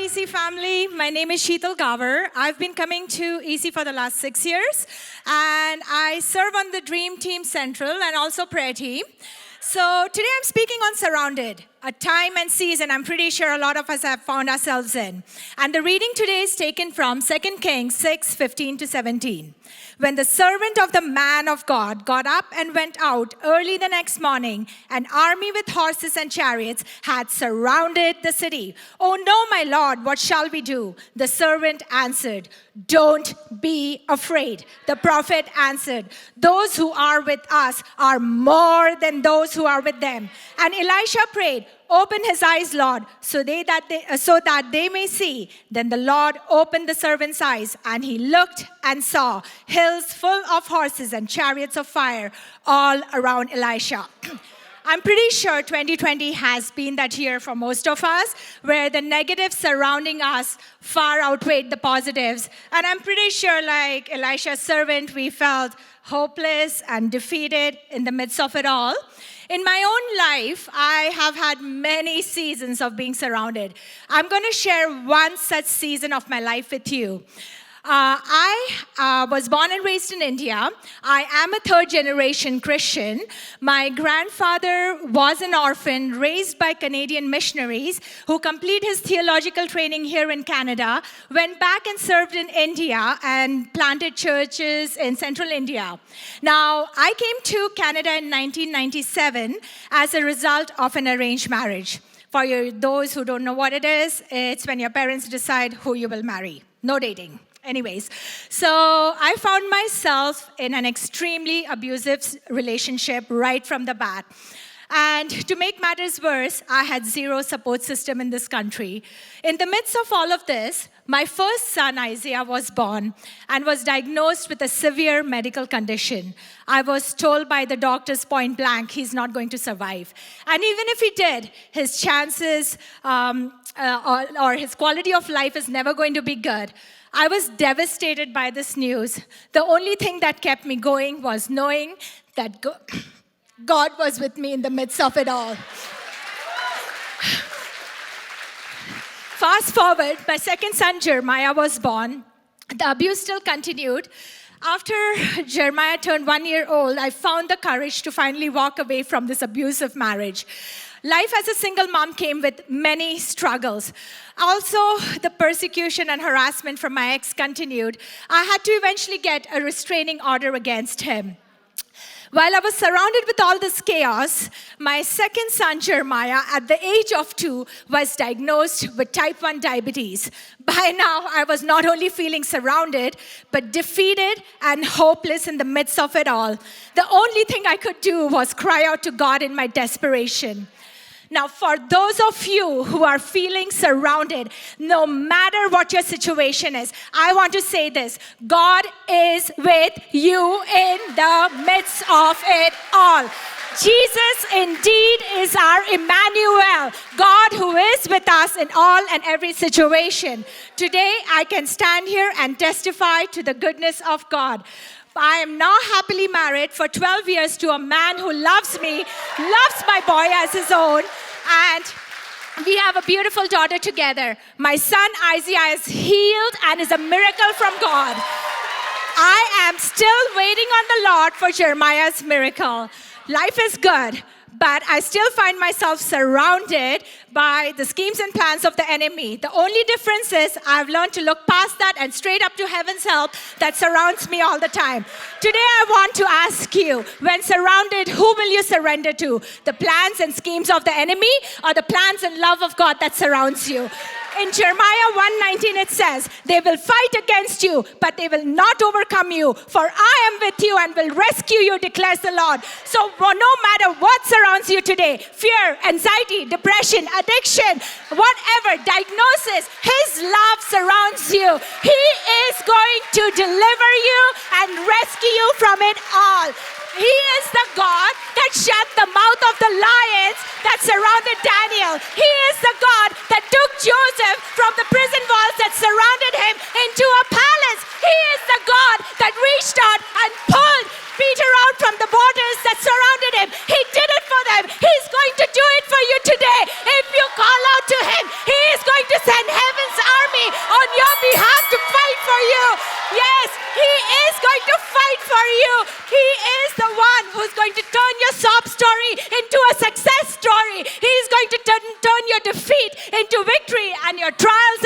EC family. My name is Sheetal Gavar. I've been coming to EC for the last 6 years, and I serve on the Dream Team Central and also prayer team. So today I'm speaking on Surrounded, a time and season I'm pretty sure a lot of us have found ourselves in. And the reading today is taken from 2 Kings 6:15-17. When the servant of the man of God got up and went out early the next morning, an army with horses and chariots had surrounded the city. "Oh no, my lord, what shall we do?" The servant answered, "Don't be afraid." The prophet answered, "Those who are with us are more than those who are with them." And Elisha prayed, "Open his eyes, Lord, so that they may see." Then the Lord opened the servant's eyes, and he looked and saw hills full of horses and chariots of fire all around Elisha. I'm pretty sure 2020 has been that year for most of us, where the negatives surrounding us far outweighed the positives. And I'm pretty sure, like Elisha's servant, we felt hopeless and defeated in the midst of it all. In my own life, I have had many seasons of being surrounded. I'm going to share one such season of my life with you. I was born and raised in India. I am a third-generation Christian. My grandfather was an orphan raised by Canadian missionaries who completed his theological training here in Canada, went back and served in India and planted churches in central India. Now, I came to Canada in 1997 as a result of an arranged marriage. For those who don't know what it is, it's when your parents decide who you will marry. No dating. Anyways, so I found myself in an extremely abusive relationship right from the bat. And to make matters worse, I had zero support system in this country. In the midst of all of this, my first son, Isaiah, was born and was diagnosed with a severe medical condition. I was told by the doctors point blank, he's not going to survive. And even if he did, his chances or his quality of life is never going to be good. I was devastated by this news. The only thing that kept me going was knowing that God was with me in the midst of it all. Fast forward, my second son, Jeremiah, was born. The abuse still continued. After Jeremiah turned 1 year old, I found the courage to finally walk away from this abusive marriage. Life as a single mom came with many struggles. Also, the persecution and harassment from my ex continued. I had to eventually get a restraining order against him. While I was surrounded with all this chaos, my second son, Jeremiah, at the age of 2, was diagnosed with type 1 diabetes. By now, I was not only feeling surrounded, but defeated and hopeless in the midst of it all. The only thing I could do was cry out to God in my desperation. Now, for those of you who are feeling surrounded, no matter what your situation is, I want to say this: God is with you in the midst of it all. Jesus indeed is our Emmanuel, God who is with us in all and every situation. Today, I can stand here and testify to the goodness of God. I am now happily married for 12 years to a man who loves me, loves my boy as his own, and we have a beautiful daughter together. My son Isaiah is healed and is a miracle from God. I am still waiting on the Lord for Jeremiah's miracle. Life is good, but I still find myself surrounded by the schemes and plans of the enemy. The only difference is I've learned to look past that and straight up to heaven's help that surrounds me all the time. Today I want to ask you, when surrounded, who will you surrender to? The plans and schemes of the enemy or the plans and love of God that surrounds you? In Jeremiah 1:19 it says, "They will fight against you, but they will not overcome you. For I am with you and will rescue you, declares the Lord." So no matter what surrounds you today, fear, anxiety, depression, addiction, whatever diagnosis, His love surrounds you. He is going to deliver you and rescue you from it all. He is the God that shut the mouth of the lions that surrounded Daniel. He is the God that took Joseph from the prison walls that surrounded him into a palace. He is the God that reached out and pulled Peter out from the waters that surrounded him. He did it for them. He's going to do it for you today. If you call out to Him, He is going to send heavens for you. He is the one who's going to turn your sob story into a success story. He is going to turn your defeat into victory and your trials